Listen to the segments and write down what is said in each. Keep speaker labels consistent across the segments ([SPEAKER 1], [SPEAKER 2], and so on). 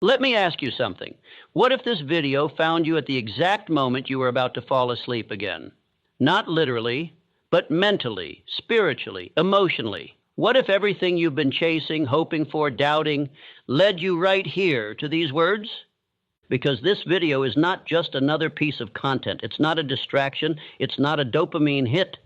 [SPEAKER 1] Let me ask you something. What if this video found you at the exact moment you were about to fall asleep again? Not literally, but mentally, spiritually, emotionally. What if everything you've been chasing, hoping for, doubting, led you right here to these words? Because this video is not just another piece of content. It's not a distraction. It's not a dopamine hit.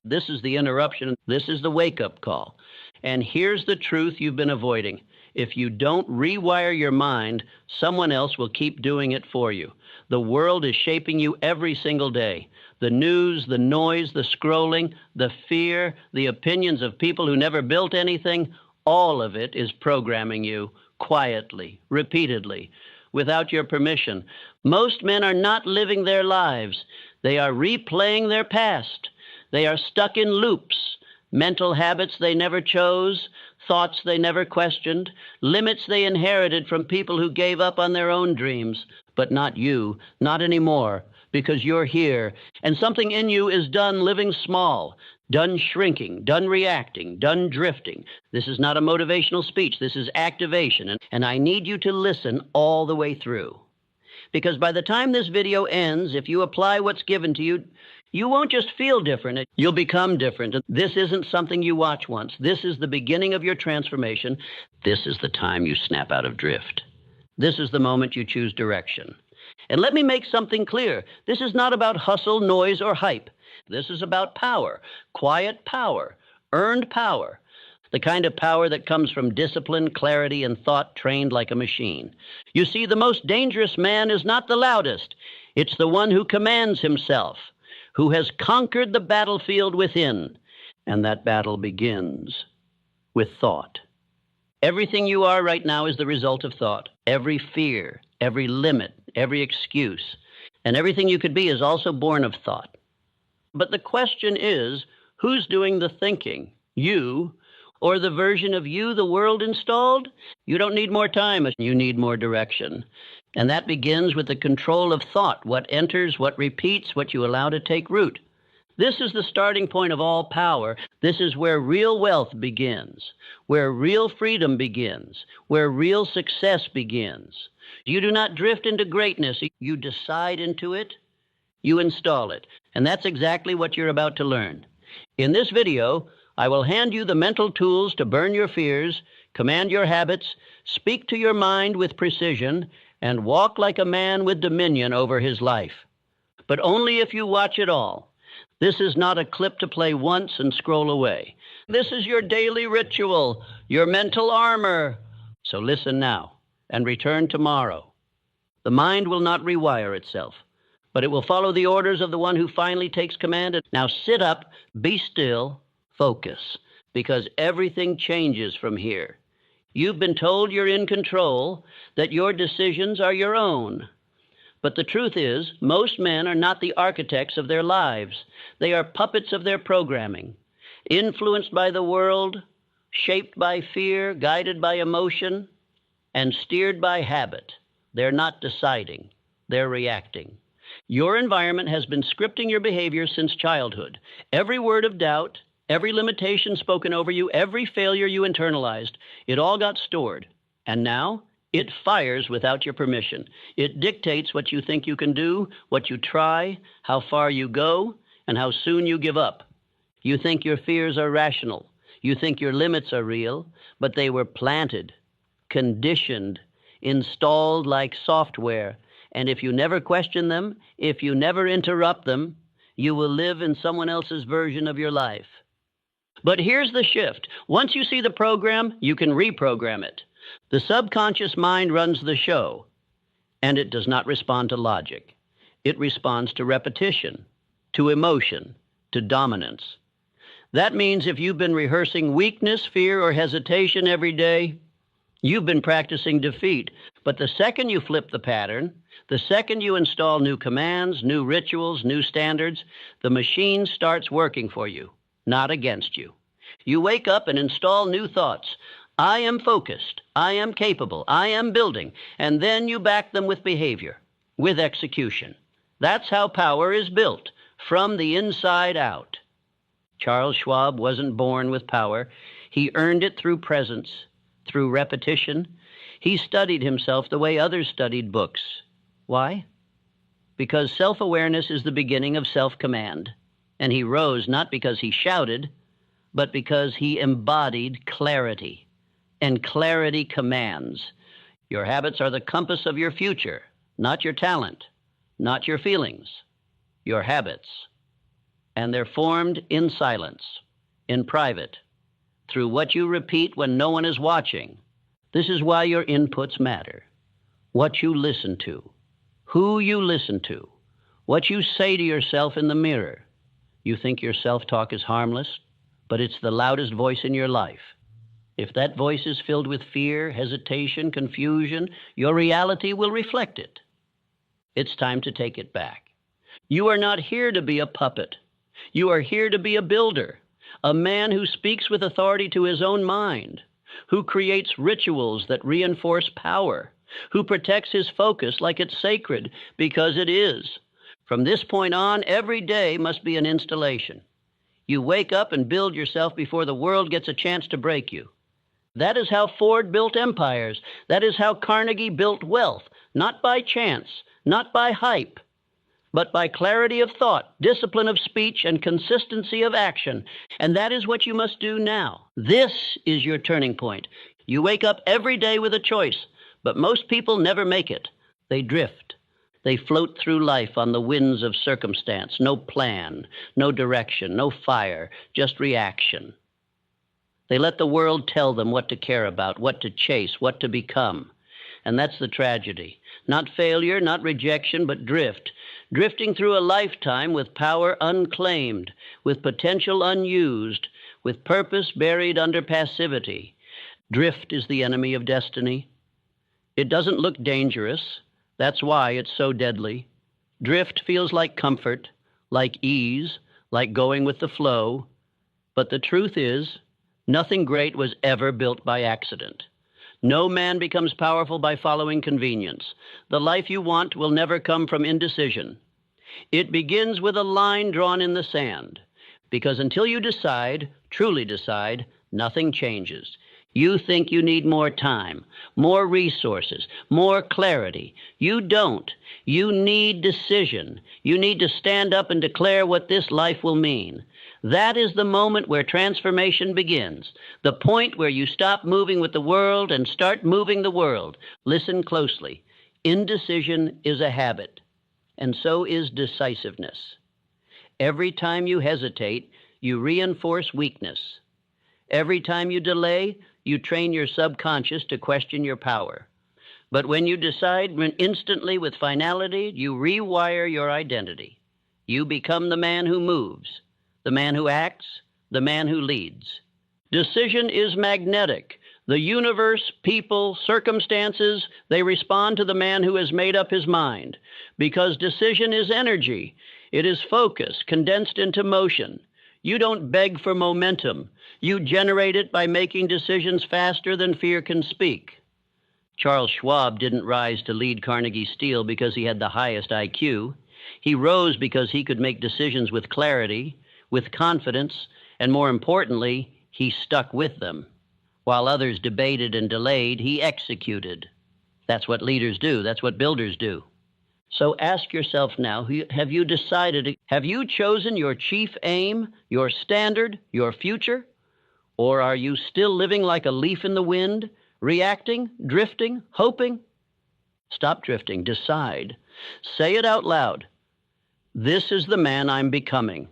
[SPEAKER 1] This is the interruption. This is the wake-up call. And here's the truth you've been avoiding. If you don't rewire your mind, someone else will keep doing it for you. The world is shaping you every single day. The news, the noise, the scrolling, the fear, the opinions of people who never built anything, all of it is programming you quietly, repeatedly, without your permission. Most men are not living their lives. They are replaying their past. They are stuck in loops, mental habits they never chose, thoughts they never questioned, limits they inherited from people who gave up on their own dreams. But not you, not anymore, because you're here, and something in you is done living small, done shrinking, done reacting, done drifting. This is not a motivational speech. This is activation, and I need you to listen all the way through. Because by the time this video ends, if you apply what's given to you, you won't just feel different, you'll become different. This isn't something you watch once. This is the beginning of your transformation. This is the time you snap out of drift. This is the moment you choose direction. And let me make something clear. This is not about hustle, noise, or hype. This is about power, quiet power, earned power, the kind of power that comes from discipline, clarity, and thought trained like a machine. You see, the most dangerous man is not the loudest. It's the one who commands himself, who has conquered the battlefield within. And that battle begins with thought. Everything you are right now is the result of thought. Every fear, every limit, every excuse, and everything you could be is also born of thought. But the question is, who's doing the thinking? You, or the version of you the world installed? You don't need more time, you need more direction. And that begins with the control of thought, what enters, what repeats, what you allow to take root. This is the starting point of all power. This is where real wealth begins, where real freedom begins, where real success begins. You do not drift into greatness. You decide into it, you install it. And that's exactly what you're about to learn. In this video, I will hand you the mental tools to burn your fears, command your habits, speak to your mind with precision, and walk like a man with dominion over his life. But only if you watch it all. This is not a clip to play once and scroll away. This is your daily ritual, your mental armor. So listen now and return tomorrow. The mind will not rewire itself, but it will follow the orders of the one who finally takes command. Now sit up, be still, focus, because everything changes from here. You've been told you're in control, that your decisions are your own. But the truth is, most men are not the architects of their lives. They are puppets of their programming, influenced by the world, shaped by fear, guided by emotion, and steered by habit. They're not deciding, they're reacting. Your environment has been scripting your behavior since childhood. Every word of doubt, every limitation spoken over you, every failure you internalized, it all got stored. And now, it fires without your permission. It dictates what you think you can do, what you try, how far you go, and how soon you give up. You think your fears are rational. You think your limits are real, but they were planted, conditioned, installed like software. And if you never question them, if you never interrupt them, you will live in someone else's version of your life. But here's the shift. Once you see the program, you can reprogram it. The subconscious mind runs the show, and it does not respond to logic. It responds to repetition, to emotion, to dominance. That means if you've been rehearsing weakness, fear, or hesitation every day, you've been practicing defeat. But the second you flip the pattern, the second you install new commands, new rituals, new standards, the machine starts working for you, not against you. You wake up and install new thoughts. I am focused, I am capable, I am building, and then you back them with behavior, with execution. That's how power is built, from the inside out. Charles Schwab wasn't born with power. He earned it through presence, through repetition. He studied himself the way others studied books. Why? Because self-awareness is the beginning of self-command. And he rose not because he shouted, but because he embodied clarity. And clarity commands. Your habits are the compass of your future, not your talent, not your feelings, your habits. And they're formed in silence, in private, through what you repeat when no one is watching. This is why your inputs matter. What you listen to, who you listen to, what you say to yourself in the mirror. You think your self-talk is harmless, but it's the loudest voice in your life. If that voice is filled with fear, hesitation, confusion, your reality will reflect it. It's time to take it back. You are not here to be a puppet. You are here to be a builder, a man who speaks with authority to his own mind, who creates rituals that reinforce power, who protects his focus like it's sacred, because it is. From this point on, every day must be an installation. You wake up and build yourself before the world gets a chance to break you. That is how Ford built empires. That is how Carnegie built wealth, not by chance, not by hype, but by clarity of thought, discipline of speech, and consistency of action. And that is what you must do now. This is your turning point. You wake up every day with a choice, but most people never make it. They drift. They float through life on the winds of circumstance. No plan, no direction, no fire, just reaction. They let the world tell them what to care about, what to chase, what to become. And that's the tragedy. Not failure, not rejection, but drift. Drifting through a lifetime with power unclaimed, with potential unused, with purpose buried under passivity. Drift is the enemy of destiny. It doesn't look dangerous. That's why it's so deadly. Drift feels like comfort, like ease, like going with the flow. But the truth is, nothing great was ever built by accident. No man becomes powerful by following convenience. The life you want will never come from indecision. It begins with a line drawn in the sand, because until you decide, truly decide, nothing changes. You think you need more time, more resources, more clarity. You don't. You need decision. You need to stand up and declare what this life will mean. That is the moment where transformation begins, the point where you stop moving with the world and start moving the world. Listen closely. Indecision is a habit, and so is decisiveness. Every time you hesitate, you reinforce weakness. Every time you delay, you train your subconscious to question your power. But when you decide instantly with finality, you rewire your identity. You become the man who moves, the man who acts, the man who leads. Decision is magnetic. The universe, people, circumstances, they respond to the man who has made up his mind, because decision is energy. It is focus condensed into motion. You don't beg for momentum. You generate it by making decisions faster than fear can speak. Charles Schwab didn't rise to lead Carnegie Steel because he had the highest IQ. He rose because he could make decisions with clarity, with confidence, and more importantly, he stuck with them. While others debated and delayed, he executed. That's what leaders do. That's what builders do. So ask yourself now, have you decided, have you chosen your chief aim, your standard, your future? Or are you still living like a leaf in the wind, reacting, drifting, hoping? Stop drifting. Decide. Say it out loud. This is the man I'm becoming.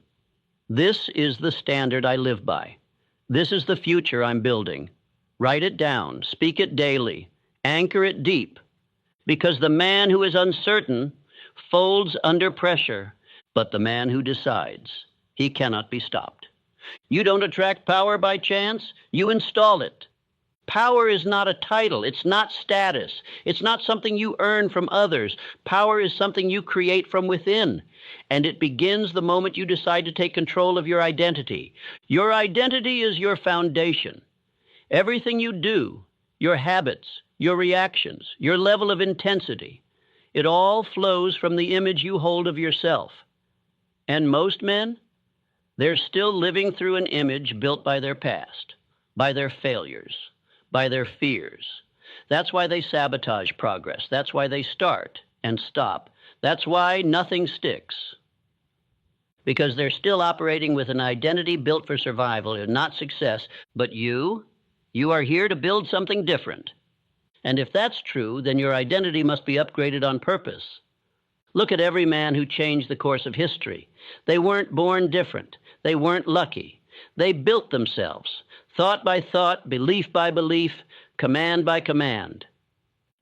[SPEAKER 1] This is the standard I live by. This is the future I'm building. Write it down. Speak it daily. Anchor it deep. Because the man who is uncertain folds under pressure, but the man who decides, he cannot be stopped. You don't attract power by chance, you install it. Power is not a title, it's not status, it's not something you earn from others. Power is something you create from within, and it begins the moment you decide to take control of your identity. Your identity is your foundation. Everything you do, your habits, your reactions, your level of intensity, it all flows from the image you hold of yourself. And most men, they're still living through an image built by their past, by their failures, by their fears. That's why they sabotage progress. That's why they start and stop. That's why nothing sticks. Because they're still operating with an identity built for survival and not success. But you are here to build something different. And if that's true, then your identity must be upgraded on purpose. Look at every man who changed the course of history. They weren't born different. They weren't lucky. They built themselves, thought by thought, belief by belief, command by command.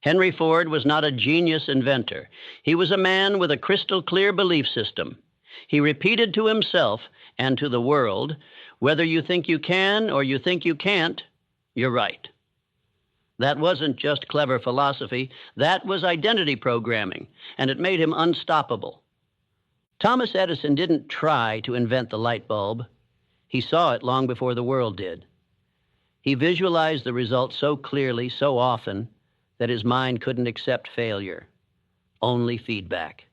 [SPEAKER 1] Henry Ford was not a genius inventor. He was a man with a crystal clear belief system. He repeated to himself and to the world, whether you think you can or you think you can't, you're right. That wasn't just clever philosophy. That was identity programming, and it made him unstoppable. Thomas Edison didn't try to invent the light bulb. He saw it long before the world did. He visualized the results so clearly, so often, that his mind couldn't accept failure, only feedback.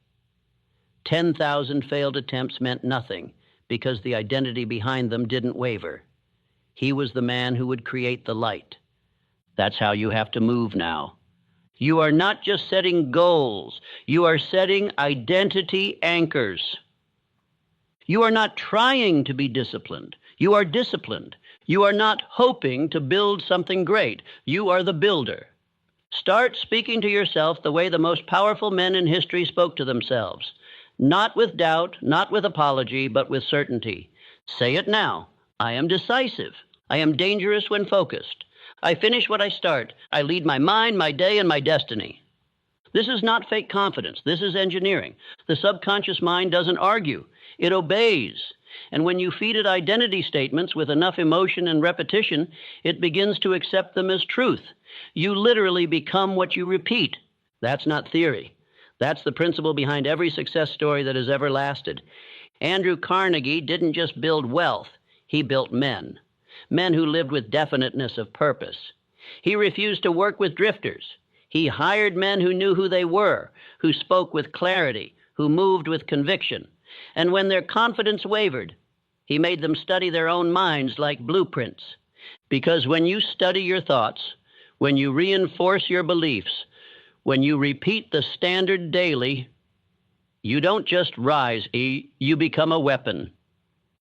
[SPEAKER 1] 10,000 failed attempts meant nothing because the identity behind them didn't waver. He was the man who would create the light. That's how you have to move now. You are not just setting goals. You are setting identity anchors. You are not trying to be disciplined. You are disciplined. You are not hoping to build something great. You are the builder. Start speaking to yourself the way the most powerful men in history spoke to themselves. Not with doubt, not with apology, but with certainty. Say it now. I am decisive. I am dangerous when focused. I finish what I start. I lead my mind, my day, and my destiny. This is not fake confidence. This is engineering. The subconscious mind doesn't argue. It obeys. And when you feed it identity statements with enough emotion and repetition, it begins to accept them as truth. You literally become what you repeat. That's not theory. That's the principle behind every success story that has ever lasted. Andrew Carnegie didn't just build wealth. He built men. Men who lived with definiteness of purpose. He refused to work with drifters. He hired men who knew who they were, who spoke with clarity, who moved with conviction. And when their confidence wavered, he made them study their own minds like blueprints. Because when you study your thoughts, when you reinforce your beliefs, when you repeat the standard daily, you don't just rise, you become a weapon.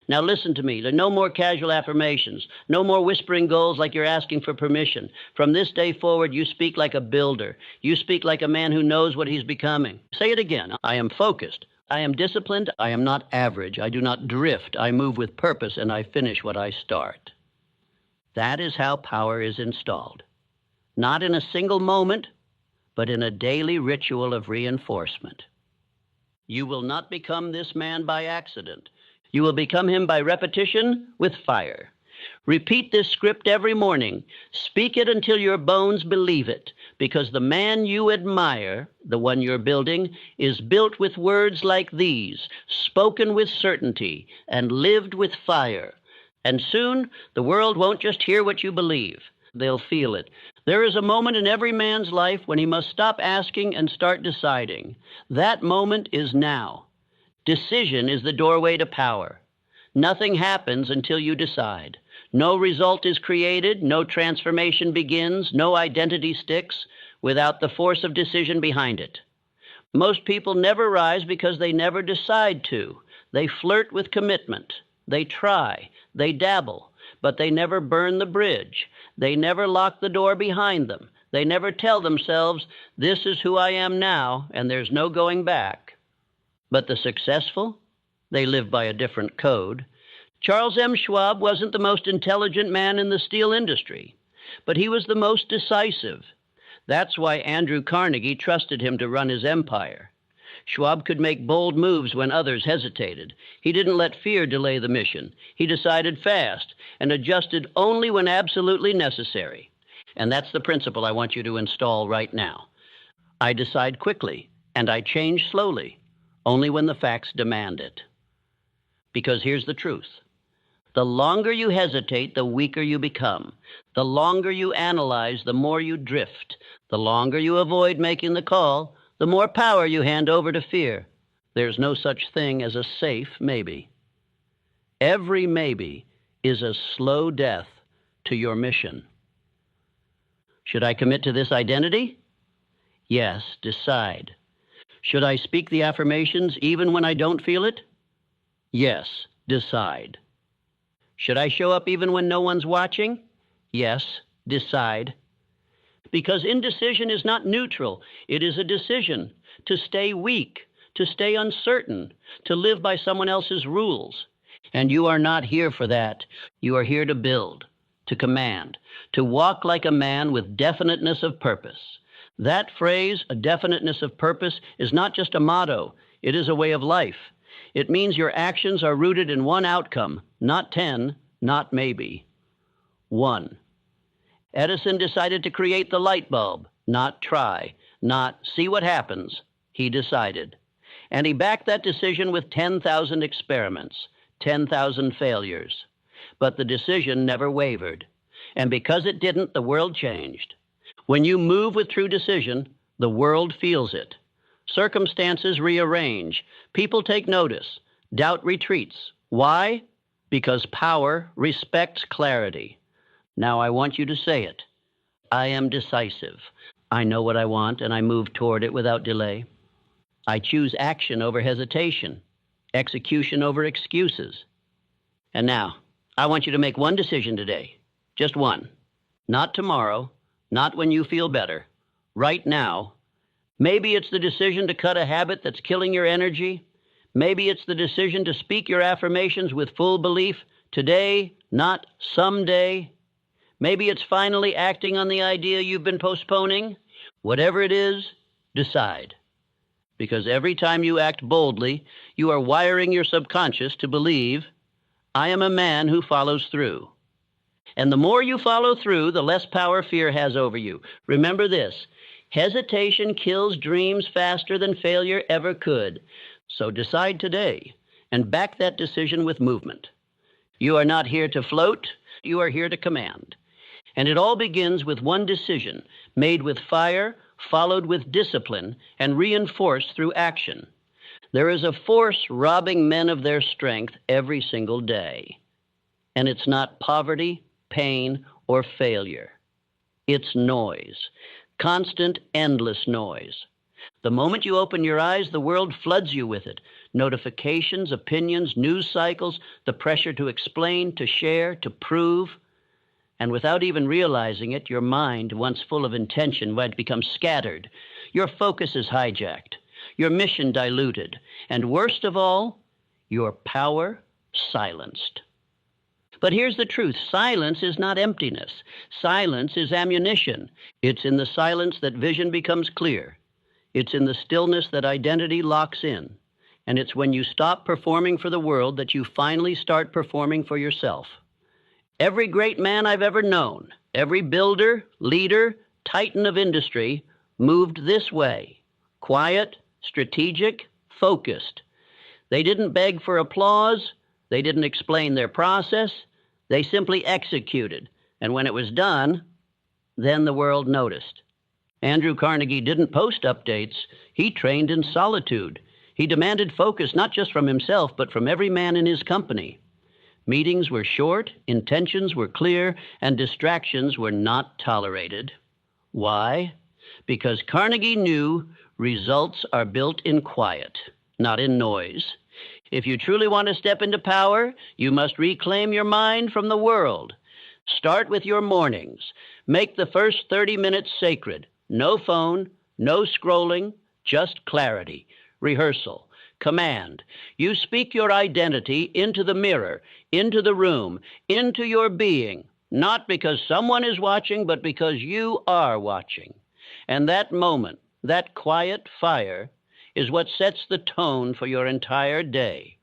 [SPEAKER 1] Now listen to me. There are no more casual affirmations, no more whispering goals like you're asking for permission. From this day forward, you speak like a builder. You speak like a man who knows what he's becoming. Say it again. I am focused. I am disciplined. I am not average. I do not drift. I move with purpose, and I finish what I start. That is how power is installed. Not in a single moment, but in a daily ritual of reinforcement. You will not become this man by accident. You will become him by repetition with fire. Repeat this script every morning. Speak it until your bones believe it, because the man you admire, the one you're building, is built with words like these, spoken with certainty, and lived with fire. And soon, the world won't just hear what you believe. They'll feel it. There is a moment in every man's life when he must stop asking and start deciding. That moment is now. Decision is the doorway to power. Nothing happens until you decide. No result is created, no transformation begins, no identity sticks without the force of decision behind it. Most people never rise because they never decide to. They flirt with commitment. They try. They dabble. But they never burn the bridge. They never lock the door behind them. They never tell themselves, this is who I am now, and there's no going back. But the successful, they live by a different code. Charles M. Schwab wasn't the most intelligent man in the steel industry, but he was the most decisive. That's why Andrew Carnegie trusted him to run his empire. Schwab could make bold moves when others hesitated. He didn't let fear delay the mission. He decided fast and adjusted only when absolutely necessary. And that's the principle I want you to install right now. I decide quickly, and I change slowly. Only when the facts demand it. Because here's the truth. The longer you hesitate, the weaker you become. The longer you analyze, the more you drift. The longer you avoid making the call, the more power you hand over to fear. There's no such thing as a safe maybe. Every maybe is a slow death to your mission. Should I commit to this identity? Yes, decide. Should I speak the affirmations even when I don't feel it? Yes, decide. Should I show up even when no one's watching? Yes, decide. Because indecision is not neutral. It is a decision to stay weak, to stay uncertain, to live by someone else's rules. And you are not here for that. You are here to build, to command, to walk like a man with definiteness of purpose. That phrase, a definiteness of purpose, is not just a motto. It is a way of life. It means your actions are rooted in one outcome, not 10, not maybe. 1. Edison decided to create the light bulb, not try, not see what happens. He decided. And he backed that decision with 10,000 experiments, 10,000 failures. But the decision never wavered. And because it didn't, the world changed. When you move with true decision, the world feels it. Circumstances rearrange. People take notice. Doubt retreats. Why? Because power respects clarity. Now I want you to say it. I am decisive. I know what I want, and I move toward it without delay. I choose action over hesitation, execution over excuses. And now, I want you to make one decision today. Just one. Not tomorrow, not when you feel better. Right now. Maybe it's the decision to cut a habit that's killing your energy. Maybe it's the decision to speak your affirmations with full belief. Today, not someday. Maybe it's finally acting on the idea you've been postponing. Whatever it is, decide. Because every time you act boldly, you are wiring your subconscious to believe, I am a man who follows through. And the more you follow through, the less power fear has over you. Remember this, hesitation kills dreams faster than failure ever could. So decide today and back that decision with movement. You are not here to float, you are here to command. And it all begins with one decision, made with fire, followed with discipline, and reinforced through action. There is a force robbing men of their strength every single day. And it's not poverty, pain, or failure. It's noise. Constant, endless noise. The moment you open your eyes, the world floods you with it. Notifications, opinions, news cycles, the pressure to explain, to share, to prove. And without even realizing it, your mind, once full of intention, might become scattered. Your focus is hijacked, your mission diluted, and worst of all, your power silenced. But here's the truth. Silence is not emptiness. Silence is ammunition. It's in the silence that vision becomes clear. It's in the stillness that identity locks in. And it's when you stop performing for the world that you finally start performing for yourself. Every great man I've ever known, every builder, leader, titan of industry, moved this way. Quiet, strategic, focused. They didn't beg for applause. They didn't explain their process. They simply executed. And when it was done, then the world noticed. Andrew Carnegie didn't post updates. He trained in solitude. He demanded focus not just from himself, but from every man in his company. Meetings were short, intentions were clear, and distractions were not tolerated. Why? Because Carnegie knew results are built in quiet, not in noise. If you truly want to step into power, you must reclaim your mind from the world. Start with your mornings. Make the first 30 minutes sacred. No phone, no scrolling, just clarity. Rehearsal. Command. You speak your identity into the mirror, into the room, into your being, not because someone is watching, but because you are watching. And that moment, that quiet fire, is what sets the tone for your entire day.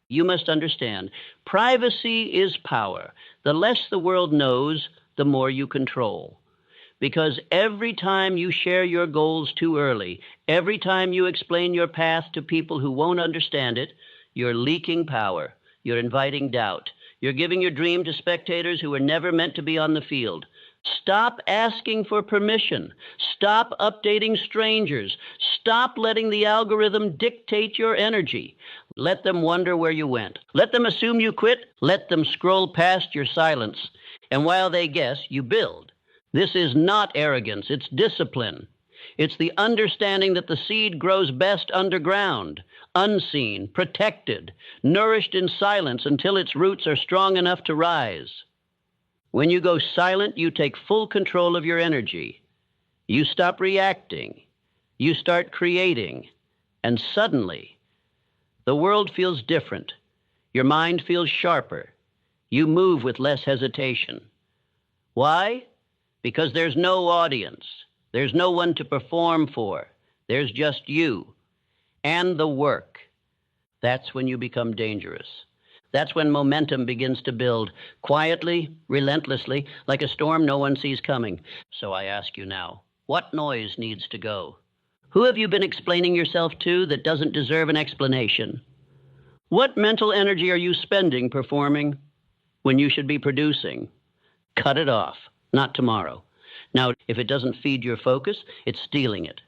[SPEAKER 1] You must understand, privacy is power. The less the world knows, the more you control. Because every time you share your goals too early, every time you explain your path to people who won't understand it, you're leaking power. You're inviting doubt. You're giving your dream to spectators who were never meant to be on the field. Stop asking for permission. Stop updating strangers. Stop letting the algorithm dictate your energy. Let them wonder where you went. Let them assume you quit. Let them scroll past your silence. And while they guess, you build. This is not arrogance, it's discipline. It's the understanding that the seed grows best underground, unseen, protected, nourished in silence until its roots are strong enough to rise. When you go silent, you take full control of your energy. You stop reacting. You start creating. And suddenly, the world feels different. Your mind feels sharper. You move with less hesitation. Why? Because there's no audience. There's no one to perform for. There's just you and the work. That's when you become dangerous. That's when momentum begins to build, quietly, relentlessly, like a storm no one sees coming. So I ask you now, what noise needs to go? Who have you been explaining yourself to that doesn't deserve an explanation? What mental energy are you spending performing when you should be producing? Cut it off, not tomorrow. Now, if it doesn't feed your focus, it's stealing it.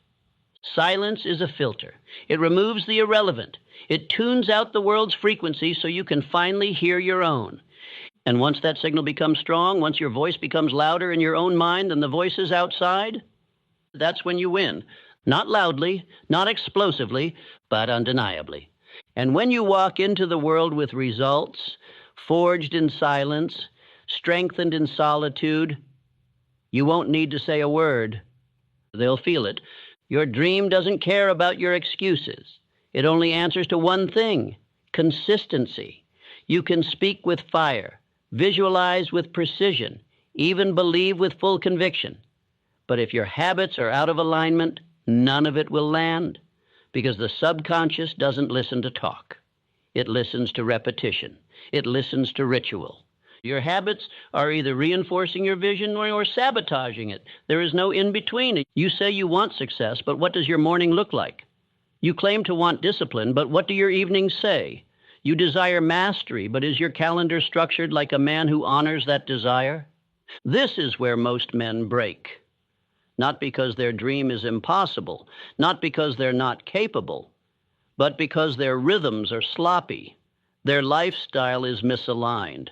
[SPEAKER 1] Silence is a filter. It removes the irrelevant. It tunes out the world's frequency so you can finally hear your own. And once that signal becomes strong, once your voice becomes louder in your own mind than the voices outside, that's when you win. Not loudly, not explosively, but undeniably. And when you walk into the world with results, forged in silence, strengthened in solitude, you won't need to say a word. They'll feel it. Your dream doesn't care about your excuses. It only answers to one thing: consistency. You can speak with fire, visualize with precision, even believe with full conviction. But if your habits are out of alignment, none of it will land, because the subconscious doesn't listen to talk. It listens to repetition. It listens to ritual. Your habits are either reinforcing your vision or sabotaging it. There is no in-between. You say you want success, but what does your morning look like? You claim to want discipline, but what do your evenings say? You desire mastery, but is your calendar structured like a man who honors that desire? This is where most men break. Not because their dream is impossible, not because they're not capable, but because their rhythms are sloppy. Their lifestyle is misaligned.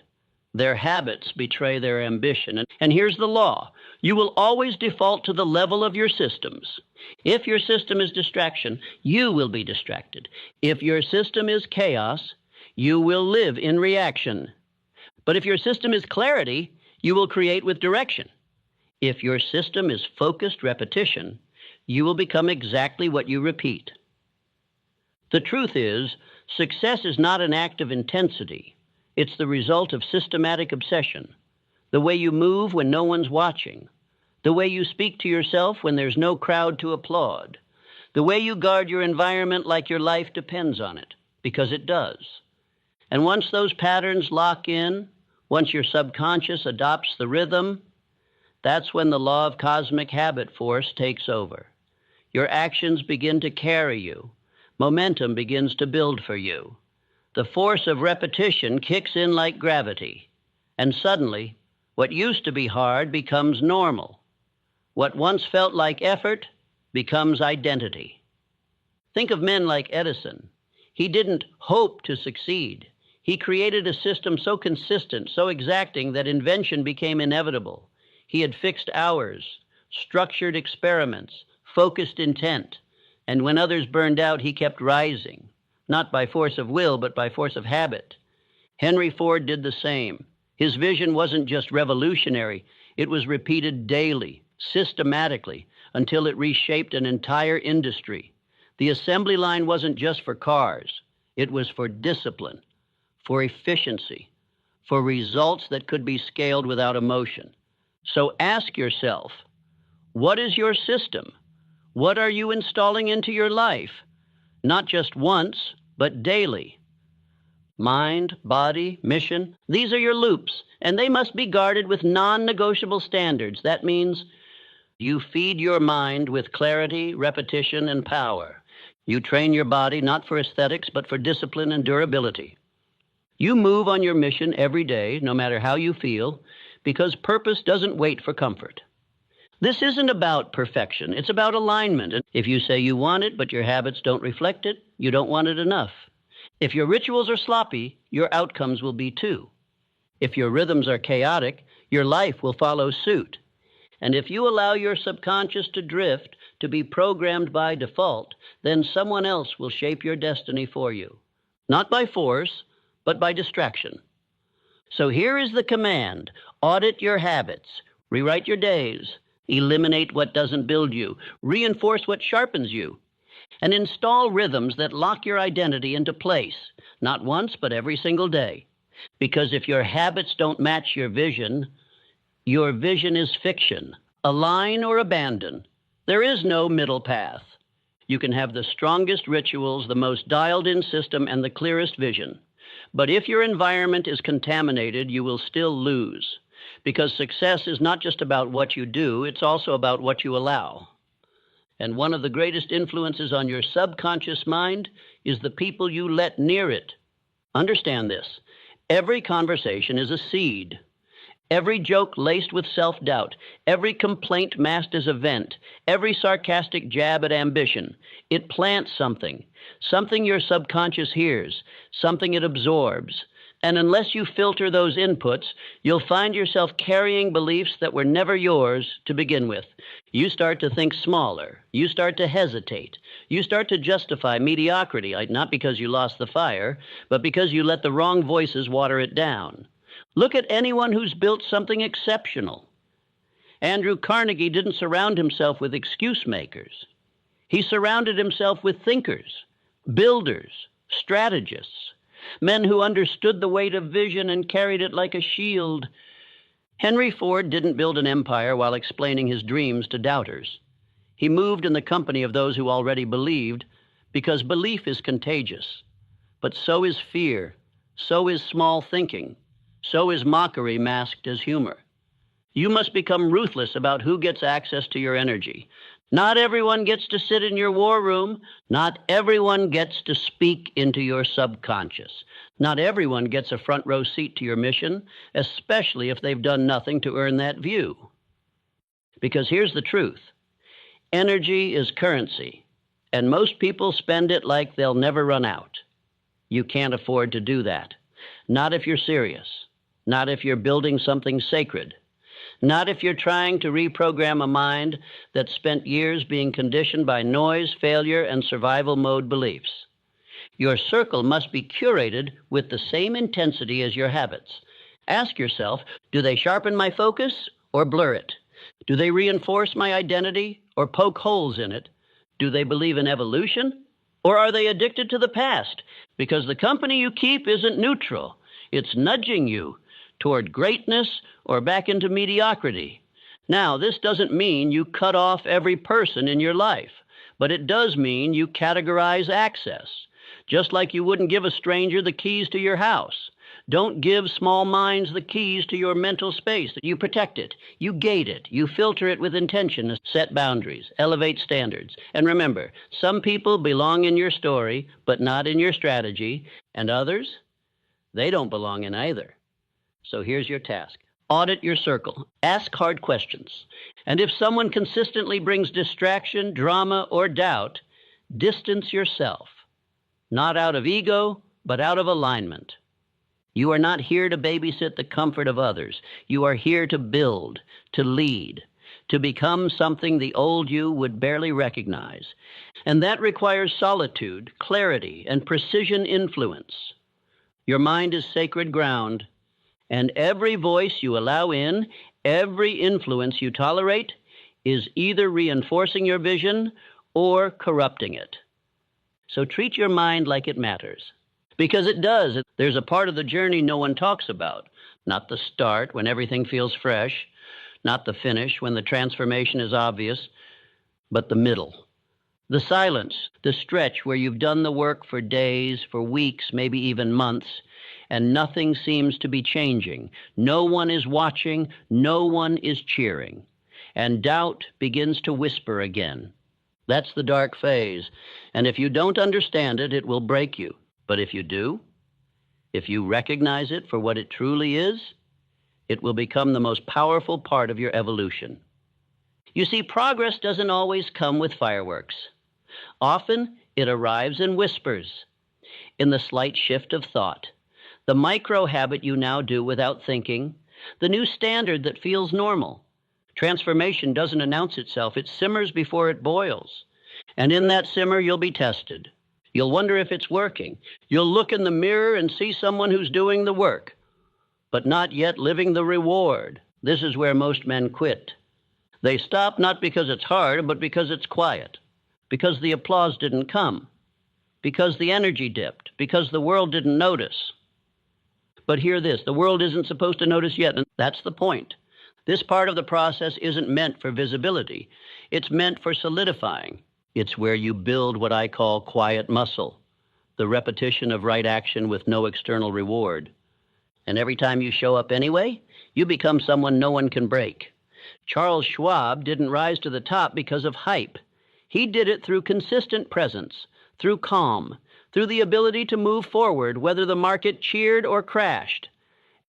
[SPEAKER 1] Their habits betray their ambition. And here's the law. You will always default to the level of your systems. If your system is distraction, you will be distracted. If your system is chaos, you will live in reaction. But if your system is clarity, you will create with direction. If your system is focused repetition, you will become exactly what you repeat. The truth is, success is not an act of intensity. It's the result of systematic obsession. The way you move when no one's watching. The way you speak to yourself when there's no crowd to applaud. The way you guard your environment like your life depends on it, because it does. And once those patterns lock in, once your subconscious adopts the rhythm, that's when the law of cosmic habit force takes over. Your actions begin to carry you. Momentum begins to build for you. The force of repetition kicks in like gravity, and suddenly, what used to be hard becomes normal. What once felt like effort becomes identity. Think of men like Edison. He didn't hope to succeed. He created a system so consistent, so exacting, that invention became inevitable. He had fixed hours, structured experiments, focused intent, and when others burned out, he kept rising. Not by force of will, but by force of habit. Henry Ford did the same. His vision wasn't just revolutionary. It was repeated daily, systematically, until it reshaped an entire industry. The assembly line wasn't just for cars. It was for discipline, for efficiency, for results that could be scaled without emotion. So ask yourself, what is your system? What are you installing into your life? Not just once, but daily. Mind, body, mission, these are your loops, and they must be guarded with non-negotiable standards. That means you feed your mind with clarity, repetition, and power. You train your body not for aesthetics, but for discipline and durability. You move on your mission every day, no matter how you feel, because purpose doesn't wait for comfort. This isn't about perfection. It's about alignment. And if you say you want it, but your habits don't reflect it, you don't want it enough. If your rituals are sloppy, your outcomes will be too. If your rhythms are chaotic, your life will follow suit. And if you allow your subconscious to drift, to be programmed by default, then someone else will shape your destiny for you. Not by force, but by distraction. So here is the command: audit your habits, rewrite your days, eliminate what doesn't build you, reinforce what sharpens you, and install rhythms that lock your identity into place, not once, but every single day. Because if your habits don't match your vision is fiction. Align or abandon. There is no middle path. You can have the strongest rituals, the most dialed-in system, and the clearest vision. But if your environment is contaminated, you will still lose. Because success is not just about what you do, it's also about what you allow. And one of the greatest influences on your subconscious mind is the people you let near it. Understand this. Every conversation is a seed. Every joke laced with self-doubt, every complaint masked as a vent, every sarcastic jab at ambition, it plants something your subconscious hears, something it absorbs. And unless you filter those inputs, you'll find yourself carrying beliefs that were never yours to begin with. You start to think smaller. You start to hesitate. You start to justify mediocrity, not because you lost the fire, but because you let the wrong voices water it down. Look at anyone who's built something exceptional. Andrew Carnegie didn't surround himself with excuse makers. He surrounded himself with thinkers, builders, strategists, men who understood the weight of vision and carried it like a shield. Henry Ford didn't build an empire while explaining his dreams to doubters. He moved in the company of those who already believed, because belief is contagious. But so is fear, so is small thinking. So is mockery masked as humor. You must become ruthless about who gets access to your energy. Not everyone gets to sit in your war room. Not everyone gets to speak into your subconscious. Not everyone gets a front row seat to your mission, especially if they've done nothing to earn that view. Because here's the truth. Energy is currency, and most people spend it like they'll never run out. You can't afford to do that. Not if you're serious. Not if you're building something sacred. Not if you're trying to reprogram a mind that spent years being conditioned by noise, failure, and survival mode beliefs. Your circle must be curated with the same intensity as your habits. Ask yourself, do they sharpen my focus or blur it? Do they reinforce my identity or poke holes in it? Do they believe in evolution or are they addicted to the past? Because the company you keep isn't neutral. It's nudging you toward greatness or back into mediocrity. Now, this doesn't mean you cut off every person in your life, but it does mean you categorize access, just like you wouldn't give a stranger the keys to your house. Don't give small minds the keys to your mental space. You protect it, you gate it, you filter it with intention, set boundaries, elevate standards. And remember, some people belong in your story, but not in your strategy, and others, they don't belong in either. So here's your task. Audit your circle. Ask hard questions. And if someone consistently brings distraction, drama, or doubt, distance yourself. Not out of ego, but out of alignment. You are not here to babysit the comfort of others. You are here to build, to lead, to become something the old you would barely recognize. And that requires solitude, clarity, and precision influence. Your mind is sacred ground. And every voice you allow in, every influence you tolerate, is either reinforcing your vision or corrupting it. So treat your mind like it matters. Because it does. There's a part of the journey no one talks about. Not the start, when everything feels fresh. Not the finish, when the transformation is obvious. But the middle. The silence, the stretch where you've done the work for days, for weeks, maybe even months, and nothing seems to be changing. No one is watching, no one is cheering. And doubt begins to whisper again. That's the dark phase. And if you don't understand it, it will break you. But if you do, if you recognize it for what it truly is, it will become the most powerful part of your evolution. You see, progress doesn't always come with fireworks. Often, it arrives in whispers, in the slight shift of thought, the micro habit you now do without thinking, the new standard that feels normal. Transformation doesn't announce itself. It simmers before it boils. And in that simmer, you'll be tested. You'll wonder if it's working. You'll look in the mirror and see someone who's doing the work, but not yet living the reward. This is where most men quit. They stop not because it's hard, but because it's quiet, because the applause didn't come, because the energy dipped, because the world didn't notice. But hear this, the world isn't supposed to notice yet, and that's the point. This part of the process isn't meant for visibility. It's meant for solidifying. It's where you build what I call quiet muscle, the repetition of right action with no external reward. And every time you show up anyway, you become someone no one can break. Charles Schwab didn't rise to the top because of hype. He did it through consistent presence, through calm, through the ability to move forward whether the market cheered or crashed.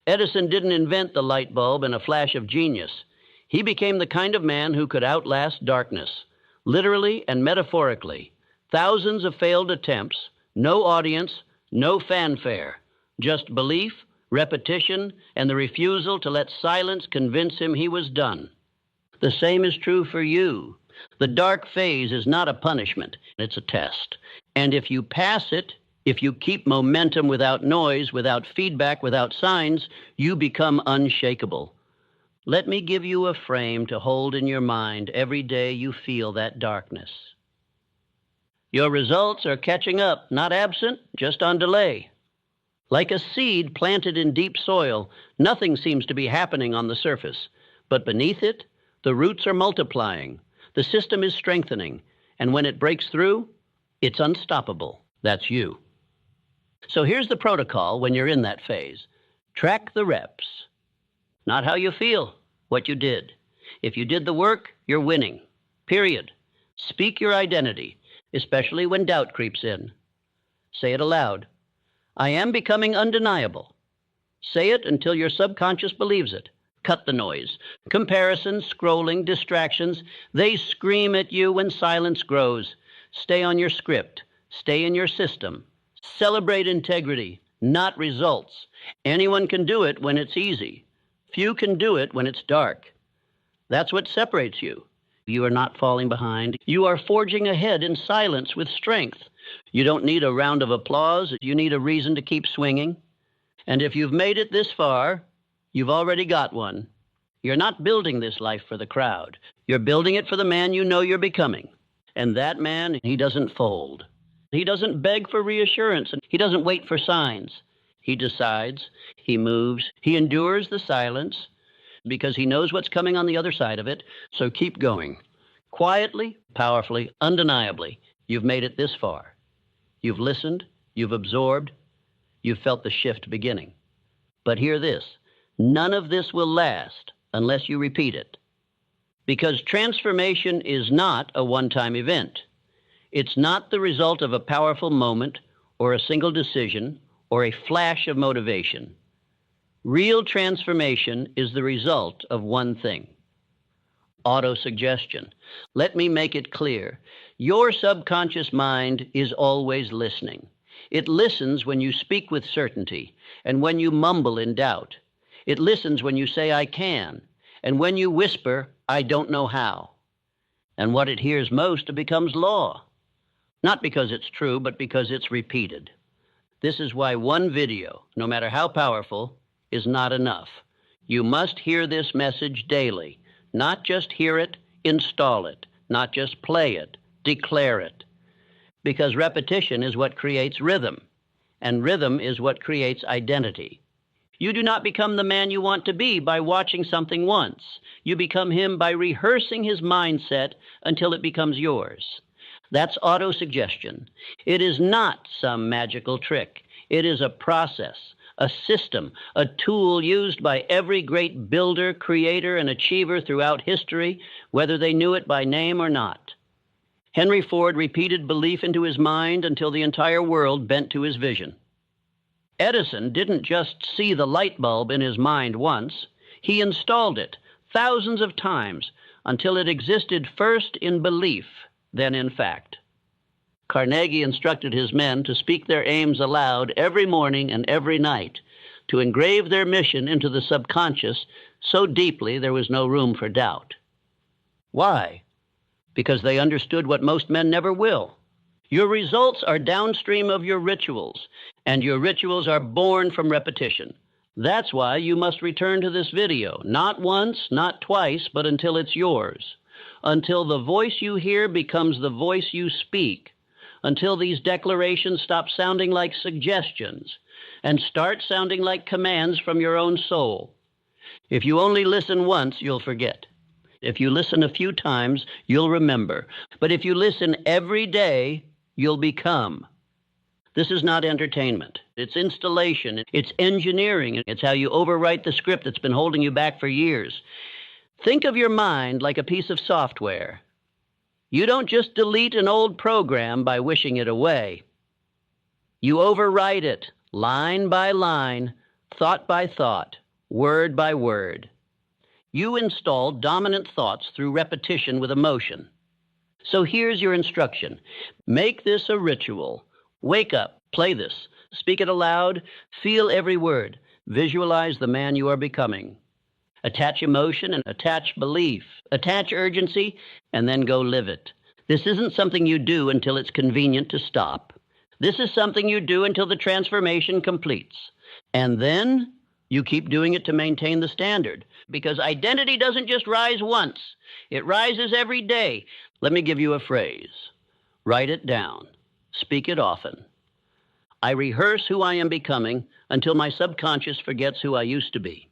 [SPEAKER 1] Edison didn't invent the light bulb in a flash of genius. He became the kind of man who could outlast darkness, literally and metaphorically. Thousands of failed attempts, no audience, no fanfare, just belief, repetition, and the refusal to let silence convince him he was done. The same is true for you. The dark phase is not a punishment, it's a test. And if you pass it, if you keep momentum without noise, without feedback, without signs, you become unshakable. Let me give you a frame to hold in your mind every day you feel that darkness. Your results are catching up, not absent, just on delay. Like a seed planted in deep soil, nothing seems to be happening on the surface. But beneath it, the roots are multiplying. The system is strengthening. And when it breaks through, it's unstoppable. That's you. So here's the protocol when you're in that phase. Track the reps. Not how you feel, what you did. If you did the work, you're winning. Period. Speak your identity, especially when doubt creeps in. Say it aloud. I am becoming undeniable. Say it until your subconscious believes it. Cut the noise. Comparisons, scrolling, distractions, they scream at you when silence grows. Stay on your script. Stay in your system. Celebrate integrity, not results. Anyone can do it when it's easy. Few can do it when it's dark. That's what separates you. You are not falling behind. You are forging ahead in silence with strength. You don't need a round of applause. You need a reason to keep swinging. And if you've made it this far, you've already got one. You're not building this life for the crowd. You're building it for the man you know you're becoming. And that man, he doesn't fold. He doesn't beg for reassurance, and he doesn't wait for signs. He decides, he moves, he endures the silence because he knows what's coming on the other side of it, so keep going. Quietly, powerfully, undeniably, you've made it this far. You've listened, you've absorbed, you've felt the shift beginning. But hear this, none of this will last unless you repeat it. Because transformation is not a one-time event. It's not the result of a powerful moment or a single decision or a flash of motivation. Real transformation is the result of one thing: autosuggestion. Let me make it clear. Your subconscious mind is always listening. It listens when you speak with certainty and when you mumble in doubt. It listens when you say, I can, and when you whisper, I don't know how. And what it hears most becomes law. Not because it's true, but because it's repeated. This is why one video, no matter how powerful, is not enough. You must hear this message daily. Not just hear it, install it. Not just play it, declare it. Because repetition is what creates rhythm, and rhythm is what creates identity. You do not become the man you want to be by watching something once. You become him by rehearsing his mindset until it becomes yours. That's autosuggestion. It is not some magical trick. It is a process, a system, a tool used by every great builder, creator, and achiever throughout history, whether they knew it by name or not. Henry Ford repeated belief into his mind until the entire world bent to his vision. Edison didn't just see the light bulb in his mind once. He installed it thousands of times until it existed first in belief, then in fact. Carnegie instructed his men to speak their aims aloud every morning and every night, to engrave their mission into the subconscious so deeply there was no room for doubt. Why? Because they understood what most men never will. Your results are downstream of your rituals, and your rituals are born from repetition. That's why you must return to this video, not once, not twice, but until it's yours. Until the voice you hear becomes the voice you speak. Until these declarations stop sounding like suggestions and start sounding like commands from your own soul. If you only listen once, you'll forget. If you listen a few times, you'll remember. But if you listen every day, you'll become. This is not entertainment. It's installation. It's engineering. It's how you overwrite the script that's been holding you back for years. Think of your mind like a piece of software. You don't just delete an old program by wishing it away. You overwrite it, line by line, thought by thought, word by word. You install dominant thoughts through repetition with emotion. So here's your instruction. Make this a ritual. Wake up, play this, speak it aloud, feel every word, visualize the man you are becoming. Attach emotion and attach belief, attach urgency, and then go live it. This isn't something you do until it's convenient to stop. This is something you do until the transformation completes. And then you keep doing it to maintain the standard, because identity doesn't just rise once. It rises every day. Let me give you a phrase. Write it down. Speak it often. I rehearse who I am becoming until my subconscious forgets who I used to be.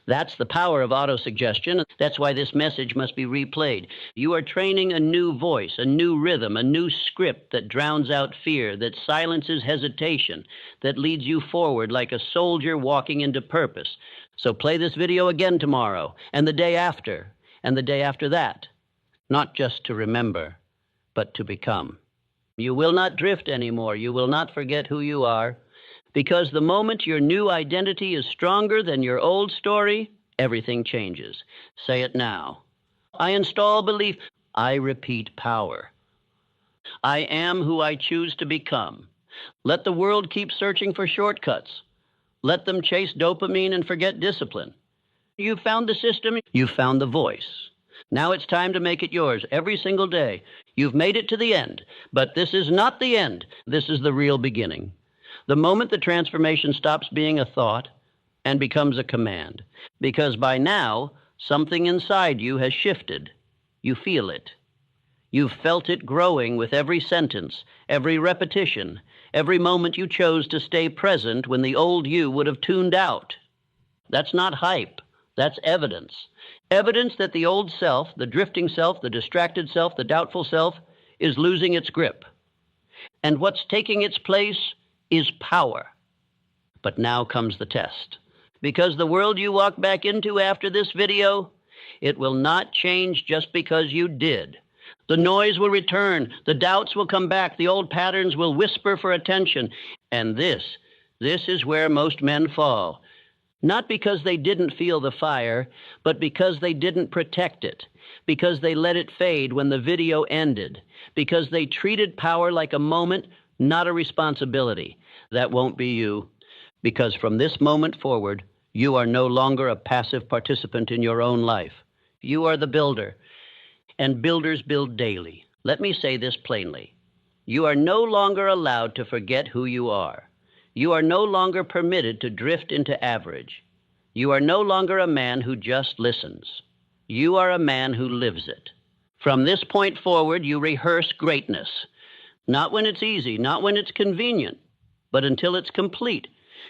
[SPEAKER 1] That's the power of autosuggestion. That's why this message must be replayed. You are training a new voice, a new rhythm, a new script that drowns out fear, that silences hesitation, that leads you forward like a soldier walking into purpose. So play this video again tomorrow, and the day after, and the day after that. Not just to remember, but to become. You will not drift anymore. You will not forget who you are. Because the moment your new identity is stronger than your old story, everything changes. Say it now. I install belief. I repeat power. I am who I choose to become. Let the world keep searching for shortcuts. Let them chase dopamine and forget discipline. You've found the system. You've found the voice. Now it's time to make it yours every single day. You've made it to the end. But this is not the end. This is the real beginning. The moment the transformation stops being a thought and becomes a command, because by now, something inside you has shifted. You feel it. You've felt it growing with every sentence, every repetition, every moment you chose to stay present when the old you would have tuned out. That's not hype. That's evidence. Evidence that the old self, the drifting self, the distracted self, the doubtful self, is losing its grip. And what's taking its place is power. But now comes the test. Because the world you walk back into after this video, it will not change just because you did. The noise will return, the doubts will come back, the old patterns will whisper for attention. And this is where most men fall. Not because they didn't feel the fire, but because they didn't protect it, because they let it fade when the video ended, because they treated power like a moment, not a responsibility. That won't be you, because from this moment forward, you are no longer a passive participant in your own life. You are the builder, and builders build daily. Let me say this plainly. You are no longer allowed to forget who you are. You are no longer permitted to drift into average. You are no longer a man who just listens. You are a man who lives it. From this point forward, you rehearse greatness. Not when it's easy, not when it's convenient, but until it's complete.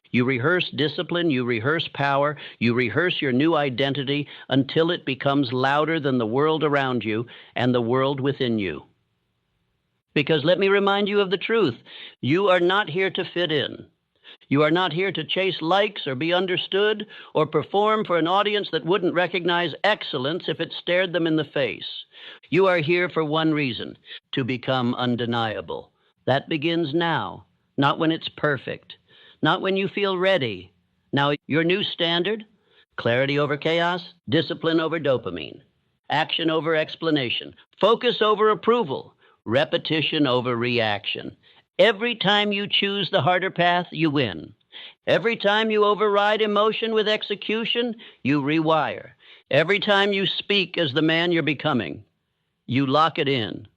[SPEAKER 1] You rehearse discipline, you rehearse power, you rehearse your new identity until it becomes louder than the world around you and the world within you. Because let me remind you of the truth. You are not here to fit in. You are not here to chase likes or be understood or perform for an audience that wouldn't recognize excellence if it stared them in the face. You are here for one reason, to become undeniable. That begins now, not when it's perfect, not when you feel ready. Now, your new standard, clarity over chaos, discipline over dopamine, action over explanation, focus over approval, repetition over reaction. Every time you choose the harder path, you win. Every time you override emotion with execution, you rewire. Every time you speak as the man you're becoming, you lock it in.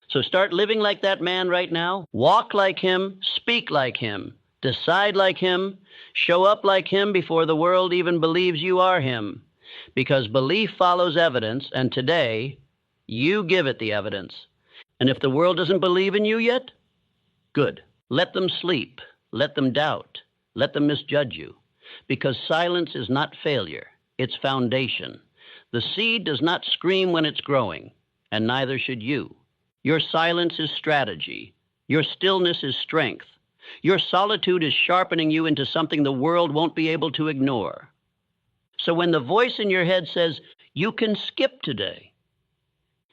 [SPEAKER 1] So start living like that man right now. Walk like him, speak like him, decide like him, show up like him before the world even believes you are him. Because belief follows evidence, and today, you give it the evidence. And if the world doesn't believe in you yet, good. Let them sleep. Let them doubt. Let them misjudge you. Because silence is not failure. It's foundation. The seed does not scream when it's growing, and neither should you. Your silence is strategy. Your stillness is strength. Your solitude is sharpening you into something the world won't be able to ignore. So when the voice in your head says, you can skip today,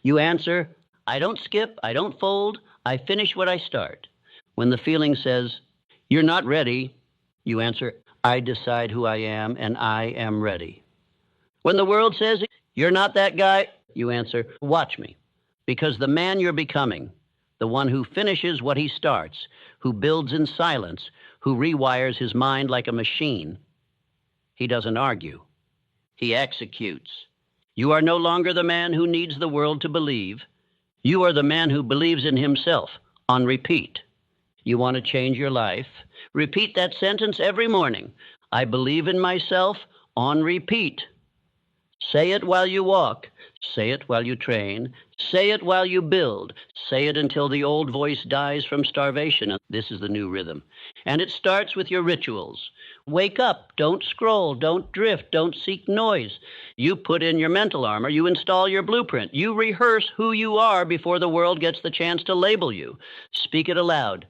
[SPEAKER 1] you answer, I don't skip, I don't fold, I finish what I start. When the feeling says, you're not ready, you answer, I decide who I am and I am ready. When the world says, you're not that guy, you answer, watch me. Because the man you're becoming, the one who finishes what he starts, who builds in silence, who rewires his mind like a machine, he doesn't argue. He executes. You are no longer the man who needs the world to believe. You are the man who believes in himself on repeat. You want to change your life? Repeat that sentence every morning. I believe in myself on repeat. Say it while you walk. Say it while you train. Say it while you build. Say it until the old voice dies from starvation. This is the new rhythm. And it starts with your rituals. Wake up. Don't scroll. Don't drift. Don't seek noise. You put in your mental armor. You install your blueprint. You rehearse who you are before the world gets the chance to label you. Speak it aloud.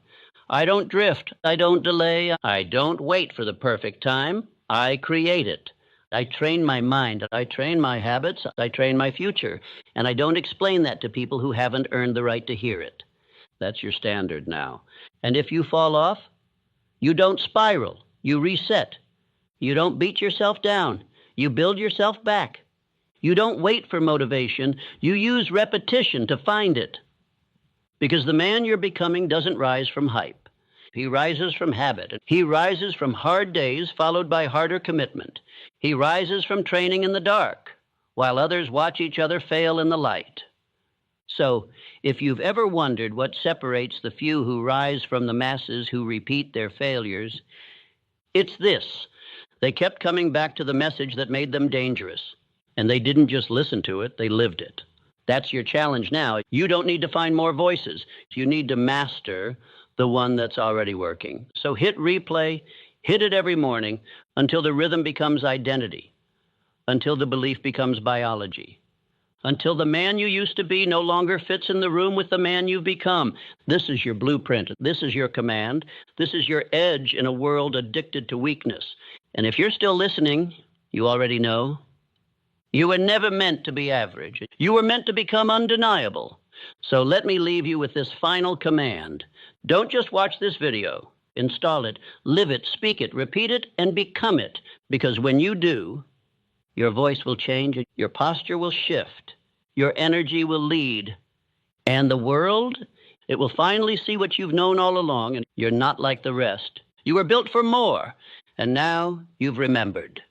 [SPEAKER 1] I don't drift. I don't delay. I don't wait for the perfect time. I create it. I train my mind, I train my habits, I train my future, and I don't explain that to people who haven't earned the right to hear it. That's your standard now. And if you fall off, you don't spiral, you reset. You don't beat yourself down, you build yourself back. You don't wait for motivation, you use repetition to find it. Because the man you're becoming doesn't rise from hype. He rises from habit. He rises from hard days followed by harder commitment. He rises from training in the dark, while others watch each other fail in the light. So, if you've ever wondered what separates the few who rise from the masses who repeat their failures, it's this. They kept coming back to the message that made them dangerous. And they didn't just listen to it, they lived it. That's your challenge now. You don't need to find more voices. You need to master the one that's already working. So hit replay, hit it every morning until the rhythm becomes identity, until the belief becomes biology, until the man you used to be no longer fits in the room with the man you've become. This is your blueprint. This is your command. This is your edge in a world addicted to weakness. And if you're still listening, you already know. You were never meant to be average. You were meant to become undeniable. So let me leave you with this final command. Don't just watch this video. Install it, live it, speak it, repeat it, and become it. Because when you do, your voice will change, your posture will shift, your energy will lead. And the world, it will finally see what you've known all along, and you're not like the rest. You were built for more, and now you've remembered.